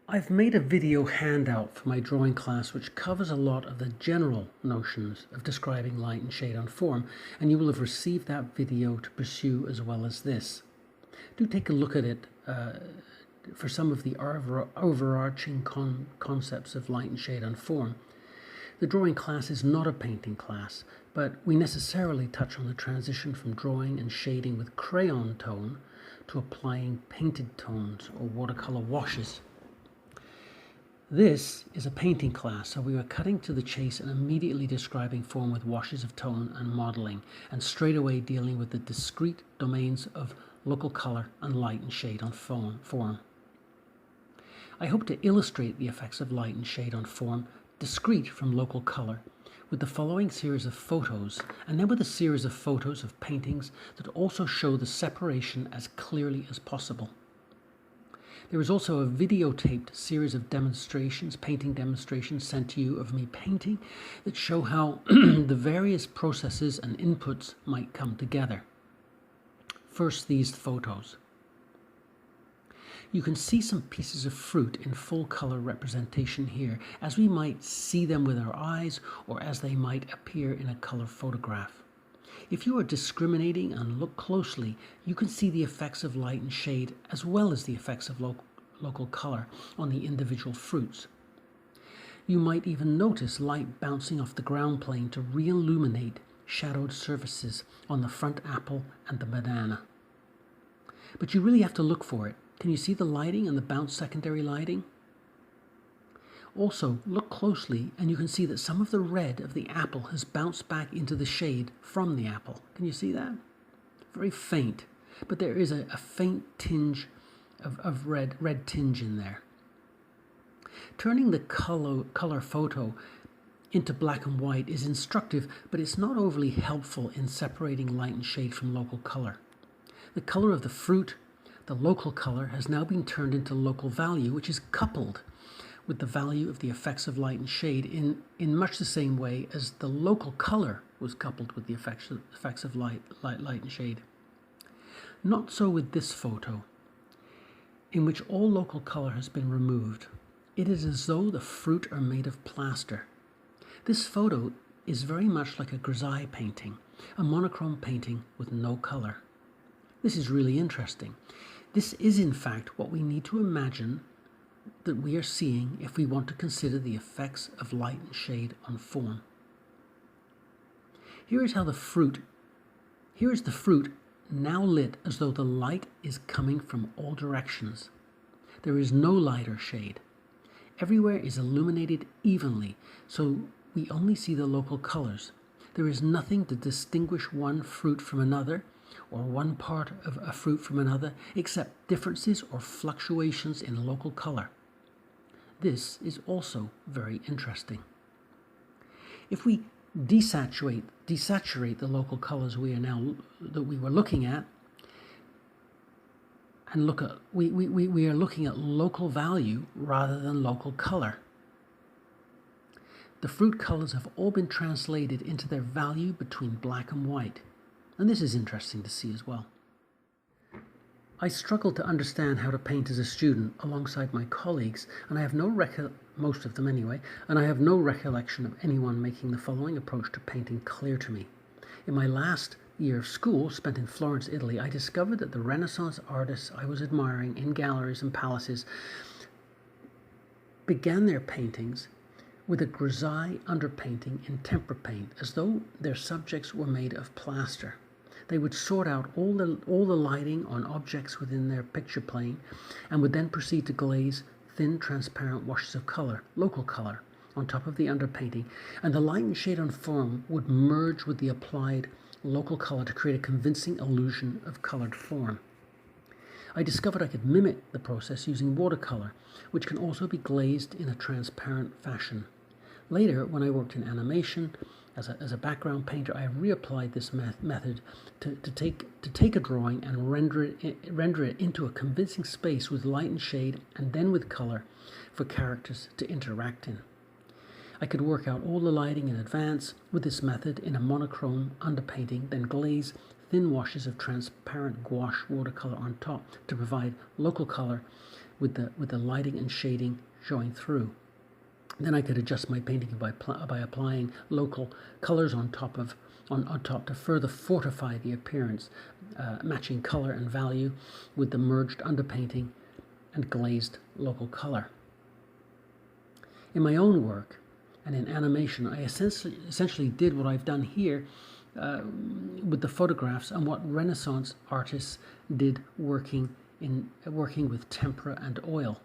I've made a video handout for my drawing class which covers a lot of the general notions of describing light and shade on form, and you will have received that video to pursue as well as this. Do take a look at it for some of the overarching concepts of light and shade on form. The drawing class is not a painting class, but we necessarily touch on the transition from drawing and shading with crayon tone to applying painted tones or watercolor washes. This is a painting class, so we are cutting to the chase and immediately describing form with washes of tone and modeling, and straight away dealing with the discrete domains of local color and light and shade on form. I hope to illustrate the effects of light and shade on form, discrete from local color, with the following series of photos, and then with a series of photos of paintings that also show the separation as clearly as possible. There is also a videotaped series of demonstrations, painting demonstrations sent to you of me painting that show how the various processes and inputs might come together. First, these photos. You can see some pieces of fruit in full color representation here, as we might see them with our eyes or as they might appear in a color photograph. If you are discriminating and look closely, you can see the effects of light and shade as well as the effects of local color on the individual fruits. You might even notice light bouncing off the ground plane to re-illuminate shadowed surfaces on the front apple and the banana. But you really have to look for it. Can you see the lighting and the bounce secondary lighting? Also, look closely and you can see that some of the red of the apple has bounced back into the shade from the apple. Can you see that? Very faint, but there is a faint tinge of red tinge in there. Turning the color photo into black and white is instructive, but it's not overly helpful in separating light and shade from local color. The color of the fruit, the local color, has now been turned into local value, which is coupled with the value of the effects of light and shade in much the same way as the local color was coupled with the effects of light and shade. Not so with this photo, in which all local color has been removed. It is as though the fruit are made of plaster. This photo is very much like a grisaille painting, a monochrome painting with no color. This is really interesting. This is in fact what we need to imagine that we are seeing if we want to consider the effects of light and shade on form. Here is the fruit now lit as though the light is coming from all directions. There is no light or shade. Everywhere is illuminated evenly, so we only see the local colors. There is nothing to distinguish one fruit from another, or one part of a fruit from another, except differences or fluctuations in local color. This is also very interesting. If we desaturate the local colors we were looking at, and we are looking at local value rather than local color. The fruit colors have all been translated into their value between black and white. And this is interesting to see as well. I struggled to understand how to paint as a student alongside my colleagues, and I have most of them anyway, and I have no recollection of anyone making the following approach to painting clear to me. In my last year of school, spent in Florence, Italy, I discovered that the Renaissance artists I was admiring in galleries and palaces began their paintings with a grisaille underpainting in tempera paint, as though their subjects were made of plaster. They would sort out all the lighting on objects within their picture plane and would then proceed to glaze thin transparent washes of color, local color, on top of the underpainting, and the light and shade on form would merge with the applied local color to create a convincing illusion of colored form. I discovered I could mimic the process using watercolor, which can also be glazed in a transparent fashion. Later, when I worked in animation as a background painter, I reapplied this method to take a drawing and render it into a convincing space with light and shade and then with color for characters to interact in. I could work out all the lighting in advance with this method in a monochrome underpainting, then glaze thin washes of transparent gouache watercolor on top to provide local color with the lighting and shading showing through. Then I could adjust my painting by applying local colors on top to further fortify the appearance, matching color and value with the merged underpainting and glazed local color. In my own work and in animation, I essentially did what I've done here with the photographs and what Renaissance artists did working with tempera and oil.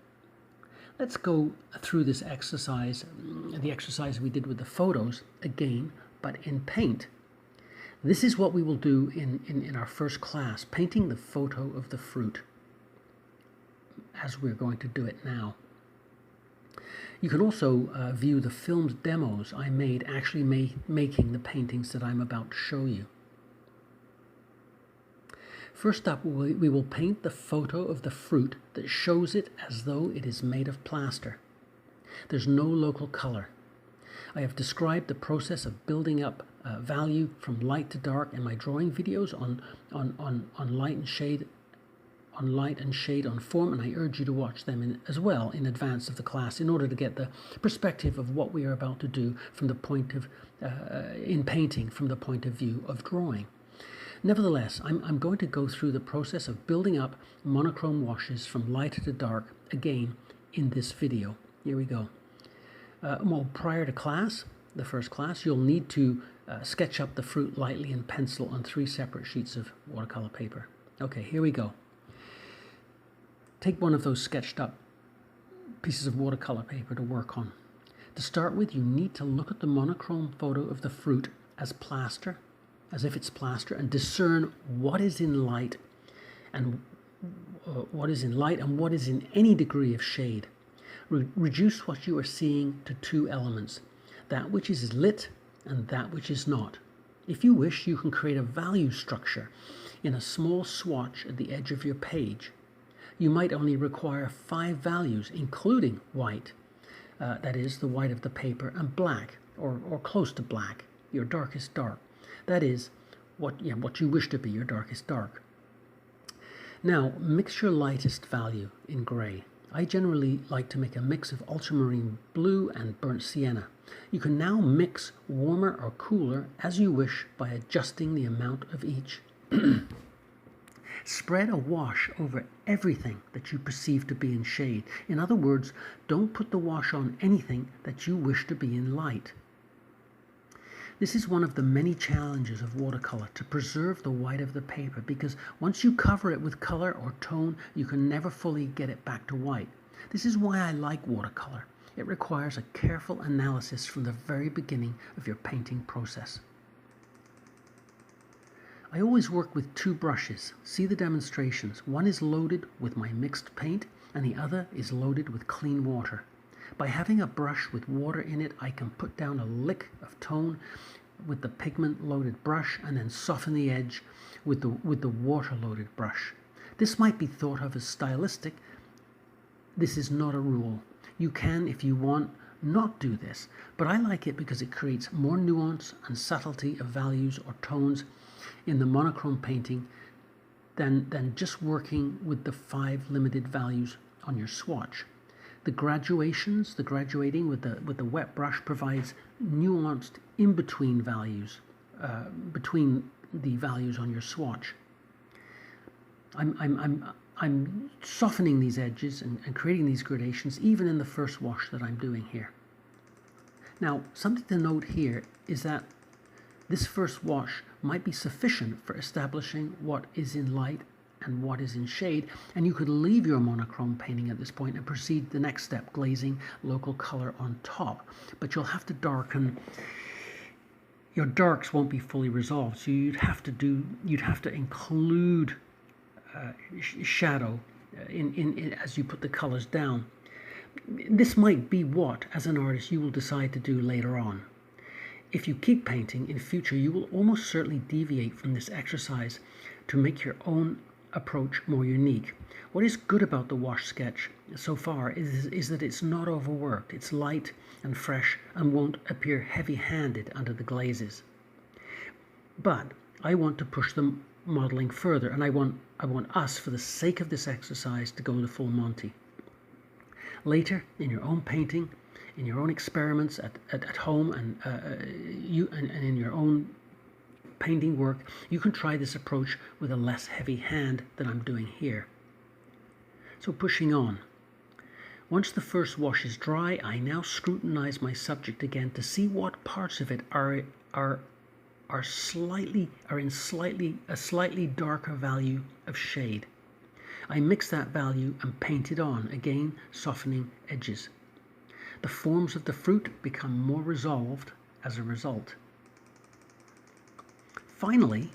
Let's go through this exercise, the exercise we did with the photos again, but in paint. This is what we will do in our first class, painting the photo of the fruit, as we're going to do it now. You can also view the filmed demos I made actually making the paintings that I'm about to show you. First up, we will paint the photo of the fruit that shows it as though it is made of plaster. There's no local color. I have described the process of building up value from light to dark in my drawing videos on light and shade, on form, and I urge you to watch them as well in advance of the class in order to get the perspective of what we are about to do from the point of in painting from the point of view of drawing. Nevertheless, I'm going to go through the process of building up monochrome washes from lighter to dark again in this video. Here we go. Well, prior to class, the first class, you'll need to sketch up the fruit lightly in pencil on 3 separate sheets of watercolor paper. Okay, here we go. Take one of those sketched up pieces of watercolor paper to work on. To start with, you need to look at the monochrome photo of the fruit as plaster, as if it's plaster, and discern what is in light and what is in any degree of shade. Reduce what you are seeing to 2 elements, that which is lit and that which is not. If you wish, you can create a value structure in a small swatch at the edge of your page. You might only require 5 values, including white, that is, the white of the paper, and black, or close to black, your darkest dark. That is what you wish to be your darkest dark. Now, mix your lightest value in grey. I generally like to make a mix of ultramarine blue and burnt sienna. You can now mix warmer or cooler as you wish by adjusting the amount of each. Spread a wash over everything that you perceive to be in shade. In other words, don't put the wash on anything that you wish to be in light. This is one of the many challenges of watercolor, to preserve the white of the paper, because once you cover it with color or tone, you can never fully get it back to white. This is why I like watercolor. It requires a careful analysis from the very beginning of your painting process. I always work with 2 brushes. See the demonstrations. One is loaded with my mixed paint and the other is loaded with clean water. By having a brush with water in it, I can put down a lick of tone with the pigment-loaded brush and then soften the edge with the water-loaded brush. This might be thought of as stylistic. This is not a rule. You can, if you want, not do this, but I like it because it creates more nuance and subtlety of values or tones in the monochrome painting than just working with the 5 limited values on your swatch. The graduating with the wet brush provides nuanced in-between values, between the values on your swatch. I'm softening these edges and creating these gradations even in the first wash that I'm doing here. Now, something to note here is that this first wash might be sufficient for establishing what is in light and what is in shade, and you could leave your monochrome painting at this point and proceed the next step, glazing local color on top. But you'll have to darken. Your darks won't be fully resolved, so you'd have to include shadow in as you put the colors down. This might be what, as an artist, you will decide to do later on. If you keep painting in future, you will almost certainly deviate from this exercise to make your own approach more unique. What is good about the wash sketch so far is that it's not overworked. It's light and fresh and won't appear heavy-handed under the glazes. But I want to push the modeling further, and I want us, for the sake of this exercise, to go to full Monty. Later, in your own painting, in your own experiments at home and in your own painting work, you can try this approach with a less heavy hand than I'm doing here. So pushing on. Once the first wash is dry, I now scrutinize my subject again to see what parts of it are in a slightly darker value of shade. I mix that value and paint it on, again softening edges. The forms of the fruit become more resolved as a result. Finally,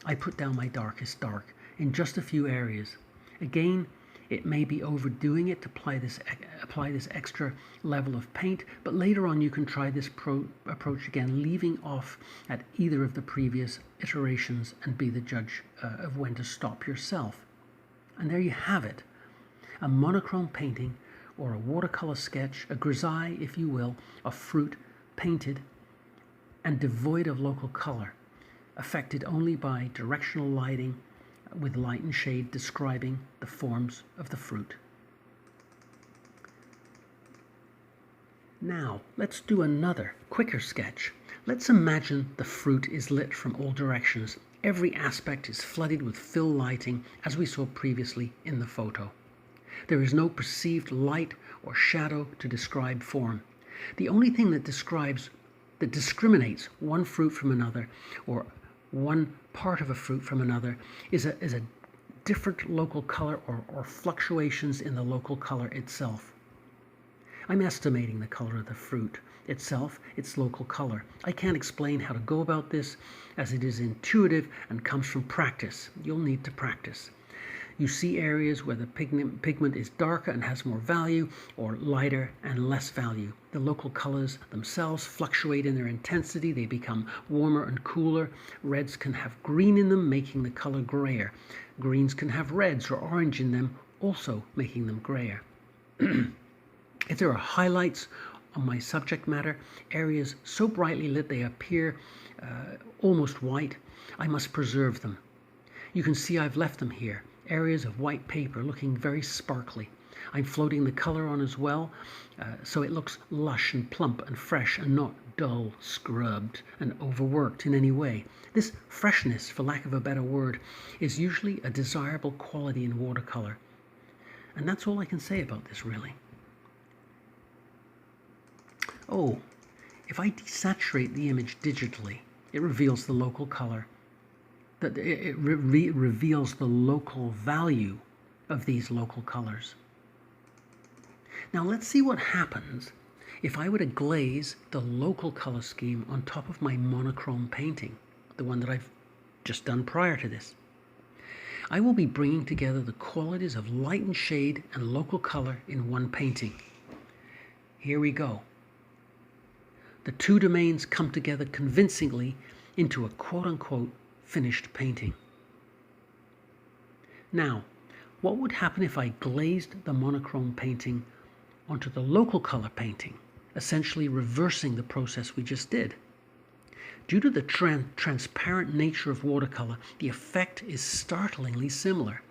I put down my darkest dark in just a few areas. Again, it may be overdoing it to apply this extra level of paint, but later on you can try this approach again, leaving off at either of the previous iterations and be the judge of when to stop yourself. And there you have it, a monochrome painting or a watercolor sketch, a grisaille, if you will, of fruit painted and devoid of local color, affected only by directional lighting with light and shade describing the forms of the fruit. Now, let's do another, quicker sketch. Let's imagine the fruit is lit from all directions. Every aspect is flooded with fill lighting, as we saw previously in the photo. There is no perceived light or shadow to describe form. The only thing that discriminates one fruit from another, or one part of a fruit from another, is a different local color or fluctuations in the local color itself. I'm estimating the color of the fruit itself, its local color. I can't explain how to go about this, as it is intuitive and comes from practice. You'll need to practice. You see areas where the pigment is darker and has more value, or lighter and less value. The local colors themselves fluctuate in their intensity. They become warmer and cooler. Reds can have green in them, making the color grayer. Greens can have reds or orange in them, also making them grayer. If there are highlights on my subject matter, areas so brightly lit they appear almost white, I must preserve them. You can see I've left them here. Areas of white paper looking very sparkly. I'm floating the color on as well, so it looks lush and plump and fresh and not dull, scrubbed and overworked in any way. This freshness, for lack of a better word, is usually a desirable quality in watercolor. And that's all I can say about this, really. Oh, if I desaturate the image digitally, it reveals the local color. It reveals the local value of these local colors. Now let's see what happens if I were to glaze the local color scheme on top of my monochrome painting, the one that I've just done prior to this. I will be bringing together the qualities of light and shade and local color in one painting. Here we go. The two domains come together convincingly into a quote-unquote finished painting. Now, what would happen if I glazed the monochrome painting onto the local color painting, essentially reversing the process we just did? Due to the transparent nature of watercolor, the effect is startlingly similar.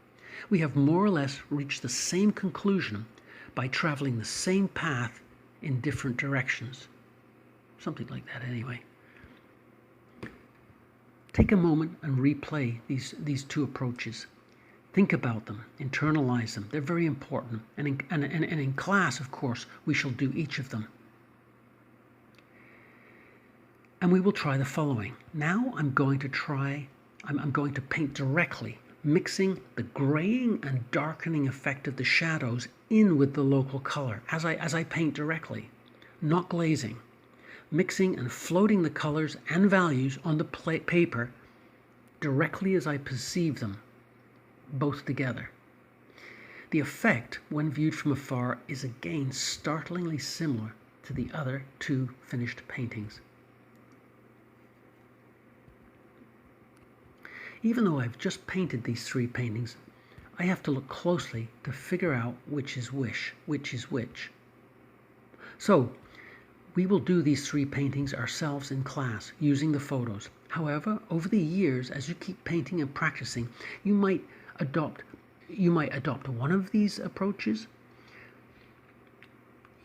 We have more or less reached the same conclusion by traveling the same path in different directions. Something like that anyway. Take a moment and replay these two approaches. Think about them, internalize them. They're very important. And in class, of course, we shall do each of them. And we will try the following. Now I'm going to paint directly, mixing the graying and darkening effect of the shadows in with the local color as I paint directly, not glazing. Mixing and floating the colors and values on the paper directly as I perceive them, both together. The effect, when viewed from afar, is again startlingly similar to the other two finished paintings. Even though I've just painted these three paintings, I have to look closely to figure out which is which is which. So, we will do these three paintings ourselves in class using the photos. However, over the years, as you keep painting and practicing, you might adopt one of these approaches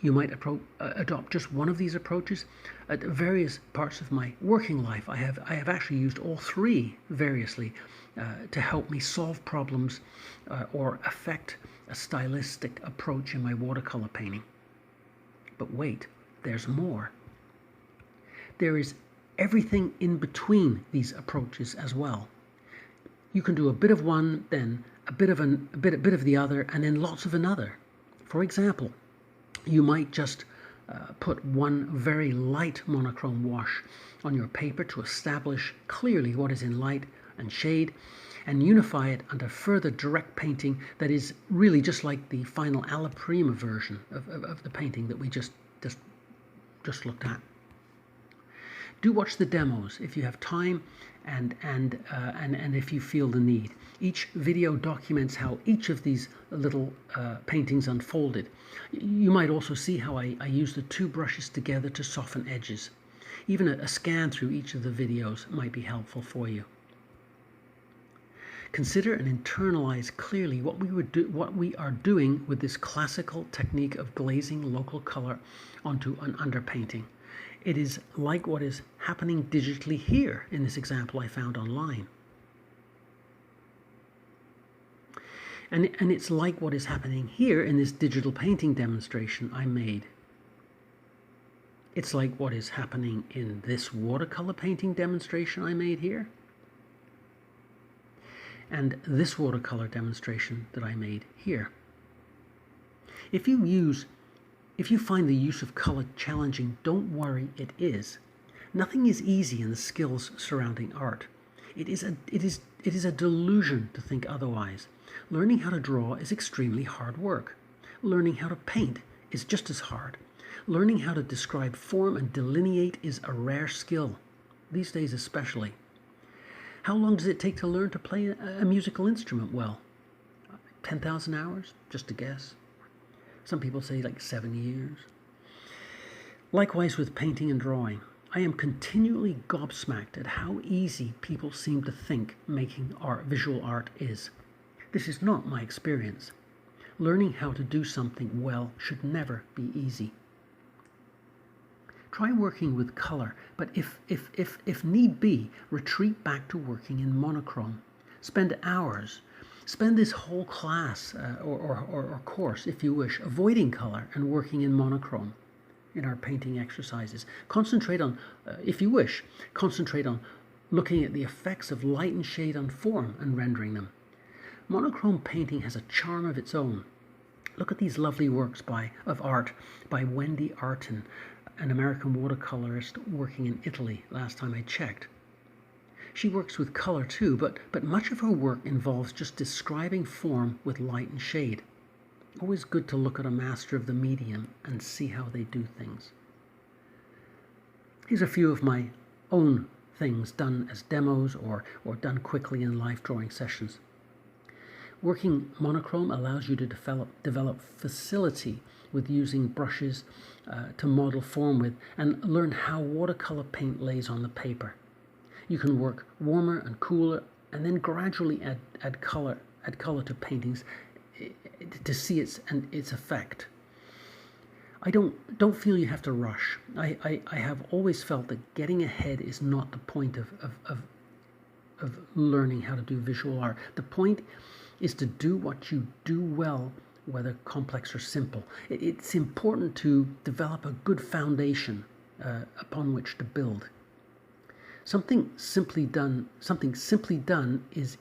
You might adopt just one of these approaches. At various parts of my working life, I have actually used all three variously to help me solve problems or affect a stylistic approach in my watercolor painting. But wait, there's more. There is everything in between these approaches as well. You can do a bit of one, then a bit of the other, and then lots of another. For example, you might just put one very light monochrome wash on your paper to establish clearly what is in light and shade, and unify it under further direct painting that is really just like the final alla prima version of the painting that we just looked at. Do watch the demos if you have time and if you feel the need. Each video documents how each of these little paintings unfolded. You might also see how I use the two brushes together to soften edges. Even a scan through each of the videos might be helpful for you. Consider and internalize clearly what we are doing with this classical technique of glazing local color onto an underpainting. It is like what is happening digitally here in this example I found online. And it's like what is happening here in this digital painting demonstration I made. It's like what is happening in this watercolor painting demonstration I made here. And this watercolor demonstration that I made here. If you find the use of color challenging, don't worry, it is. Nothing is easy in the skills surrounding art. It is a delusion to think otherwise. Learning how to draw is extremely hard work. Learning how to paint is just as hard. Learning how to describe form and delineate is a rare skill, these days especially. How long does it take to learn to play a musical instrument well? 10,000 hours? Just a guess. Some people say like 7 years. Likewise with painting and drawing. I am continually gobsmacked at how easy people seem to think making art, visual art is. This is not my experience. Learning how to do something well should never be easy. Try working with color, but if need be, retreat back to working in monochrome. Spend hours. Spend this whole class or course, if you wish, avoiding color and working in monochrome in our painting exercises. Concentrate on, if you wish, concentrate on looking at the effects of light and shade on form and rendering them. Monochrome painting has a charm of its own. Look at these lovely works of art by Wendy Artin, an American watercolorist working in Italy last time I checked. She works with color too, but much of her work involves just describing form with light and shade. Always good to look at a master of the medium and see how they do things. Here's a few of my own things done as demos or done quickly in live drawing sessions. Working monochrome allows you to develop facility with using brushes to model form with and learn how watercolor paint lays on the paper. You can work warmer and cooler and then gradually add color to paintings to see its effect. I don't feel you have to rush. I have always felt that getting ahead is not the point of learning how to do visual art. The point is to do what you do well, whether complex or simple. It's important to develop a good foundation upon which to build. Something simply done is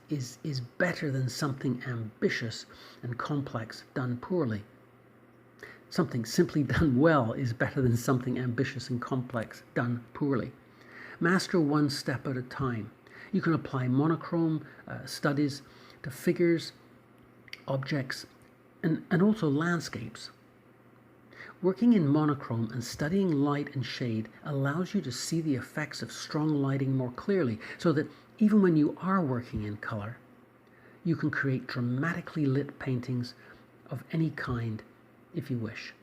better than something ambitious and complex done poorly. Something simply done well is better than something ambitious and complex done poorly. Master one step at a time. You can apply monochrome studies to figures, objects, and also landscapes. Working in monochrome and studying light and shade allows you to see the effects of strong lighting more clearly, so that even when you are working in color, you can create dramatically lit paintings of any kind if you wish.